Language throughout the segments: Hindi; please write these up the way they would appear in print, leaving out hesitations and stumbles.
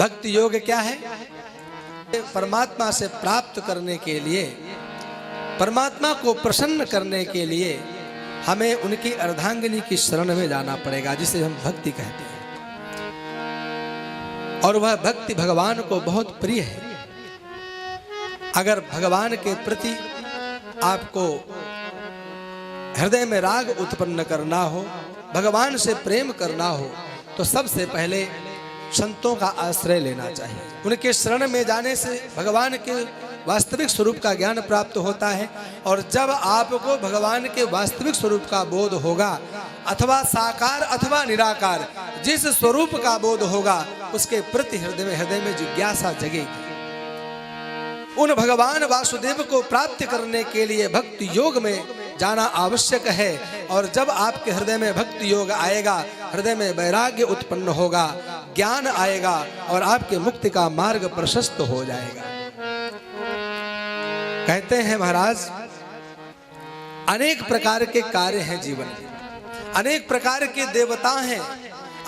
भक्ति योग क्या है? परमात्मा से प्राप्त करने के लिए, परमात्मा को प्रसन्न करने के लिए हमें उनकी अर्धांगिनी की शरण में जाना पड़ेगा, जिसे हम भक्ति कहते हैं। और वह भक्ति भगवान को बहुत प्रिय है। अगर भगवान के प्रति आपको हृदय में राग उत्पन्न करना हो, भगवान से प्रेम करना हो, तो सबसे पहले संतों का आश्रय लेना चाहिए। उनके शरण में जाने से भगवान के वास्तविक स्वरूप का ज्ञान प्राप्त होता है। और जब आपको भगवान के वास्तविक स्वरूप का बोध होगा, अथवा साकार अथवा निराकार, जिस स्वरूप का बोध होगा, उसके प्रति हृदय में जिज्ञासा जगेगी। उन भगवान वासुदेव को प्राप्त करने के लिए भक्ति योग में जाना आवश्यक है। और जब आपके हृदय में भक्ति योग आएगा, हृदय में वैराग्य उत्पन्न होगा, ज्ञान आएगा और आपके मुक्ति का मार्ग प्रशस्त हो जाएगा। कहते हैं महाराज, अनेक प्रकार के कार्य हैं जीवन में, अनेक प्रकार के देवता हैं।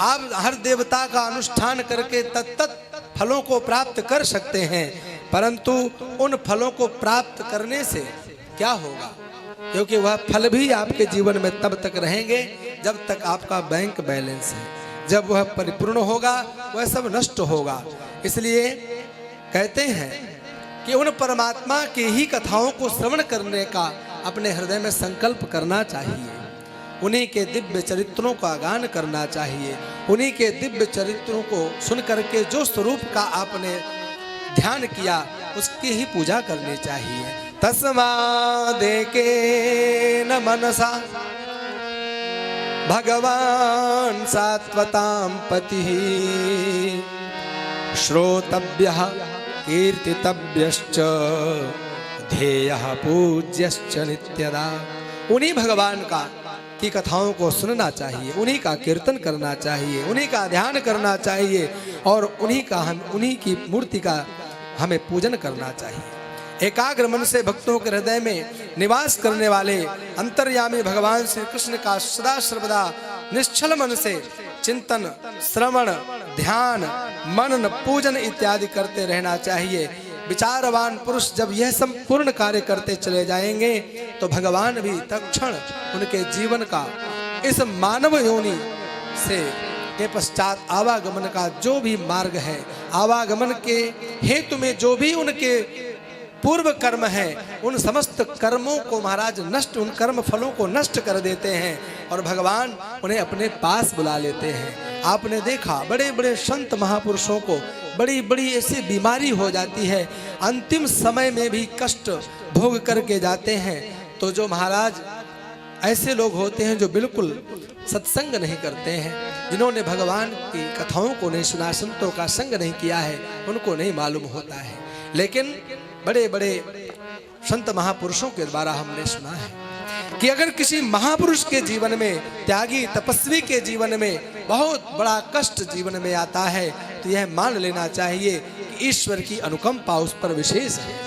आप हर देवता का अनुष्ठान करके तत्त फलों को प्राप्त कर सकते हैं, परंतु उन फलों को प्राप्त करने से क्या होगा? क्योंकि वह फल भी आपके जीवन में तब तक रहेंगे जब तक आपका बैंक बैलेंस है। जब वह परिपूर्ण होगा, वह सब नष्ट होगा। इसलिए कहते हैं कि उन परमात्मा की ही कथाओं को श्रवण करने का अपने हृदय में संकल्प करना चाहिए। उन्हीं के दिव्य चरित्रों का गान करना चाहिए। उन्हीं के दिव्य चरित्रों को सुन करके जो स्वरूप का आपने ध्यान किया, उसकी ही पूजा करनी चाहिए। तस्मादेके न मनसा भगवान सात्वतां पतिः श्रोतव्यः कीर्तितव्यश्च ध्येयः पूज्यश्च नित्यदा। उन्हीं भगवान का की कथाओं को सुनना चाहिए, उन्हीं का कीर्तन करना चाहिए, उन्हीं का ध्यान करना चाहिए और उन्हीं की मूर्ति का हमें पूजन करना चाहिए। एकाग्र मन से भक्तों के हृदय में निवास करने वाले अंतर्यामी भगवान श्री कृष्ण का सदा सर्वदा निश्चल मन से चिंतन, श्रवण, ध्यान, मनन, पूजन इत्यादि करते रहना चाहिए। विचारवान पुरुष जब यह संपूर्ण कार्य करते चले जाएंगे तो भगवान भी तत्क्षण उनके जीवन का इस मानव योनि से के पश्चात आवागमन का जो भी मार्ग है, आवागमन के हेतु में जो भी उनके पूर्व कर्म है, उन समस्त कर्मों को महाराज नष्ट, उन कर्म फलों को नष्ट कर देते हैं और भगवान उन्हें अपने पास बुला लेते हैं। आपने देखा बड़े बड़े संत महापुरुषों को बड़ी बड़ी ऐसी बीमारी हो जाती है, अंतिम समय में भी कष्ट भोग करके जाते हैं। तो जो महाराज ऐसे लोग होते हैं जो बिल्कुल सत्संग नहीं करते हैं, जिन्होंने भगवान की कथाओं को नहीं सुना, संतों का संग नहीं किया है, उनको नहीं मालूम होता है। लेकिन बड़े बड़े संत महापुरुषों के द्वारा हमने सुना है कि अगर किसी महापुरुष के जीवन में, त्यागी तपस्वी के जीवन में बहुत बड़ा कष्ट जीवन में आता है, तो यह मान लेना चाहिए कि ईश्वर की अनुकंपा उस पर विशेष है।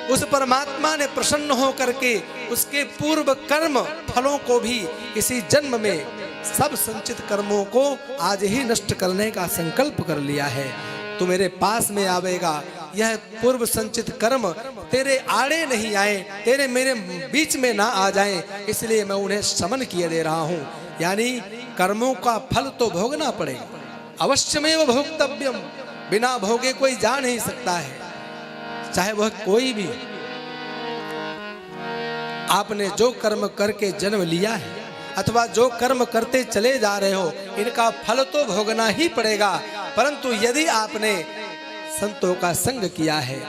उस परमात्मा ने प्रसन्न होकर के उसके पूर्व कर्म फलों को भी इसी जन्म में, सब संचित कर्मों को आज ही नष्ट करने का संकल्प कर लिया है। तू मेरे पास में आवेगा, यह पूर्व संचित कर्म तेरे आड़े नहीं आए, तेरे मेरे बीच में ना आ जाएं, इसलिए मैं उन्हें समन किए दे रहा हूँ। यानी कर्मों का फल तो भोगना पड़ेगा, अवश्यमेव भोक्तव्यम, बिना भोगे कोई जा नहीं सकता है, चाहे वह कोई भी। आपने जो कर्म करके जन्म लिया है अथवा जो कर्म करते चले जा रहे हो, इनका फल तो भोगना ही पड़ेगा। परंतु यदि आपने संतों का संग किया है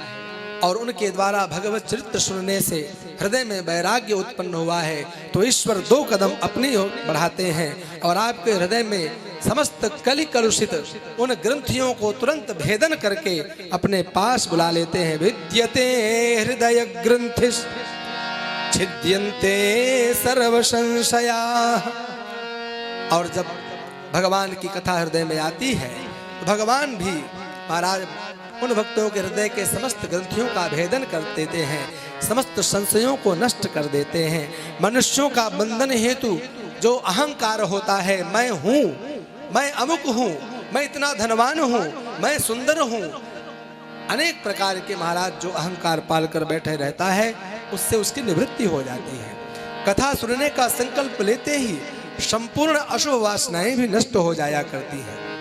और उनके द्वारा भगवत चरित्र सुनने से हृदय में वैराग्य उत्पन्न हुआ है, तो ईश्वर 2 कदम अपनी ओर बढ़ाते हैं और आपके हृदय में समस्त कलि कलुषित उन ग्रंथियों को तुरंत भेदन करके अपने पास बुला लेते हैं। विद्यते हृदय ग्रंथिस् छिद्यन्ते सर्व संशया। और जब भगवान की कथा हृदय में आती है तो भगवान भी महाराज उन भक्तों के हृदय के समस्त ग्रंथियों का भेदन कर देते हैं, समस्त संशयों को नष्ट कर देते हैं। मनुष्यों का बंधन हेतु जो अहंकार होता है, मैं हूँ, मैं अमुक हूँ, मैं इतना धनवान हूँ, मैं सुंदर हूँ, अनेक प्रकार के महाराज जो अहंकार पालकर बैठे रहता है उससे उसकी निवृत्ति हो जाती है। कथा सुनने का संकल्प लेते ही संपूर्ण अशुभ वासनाएं भी नष्ट हो जाया करती हैं।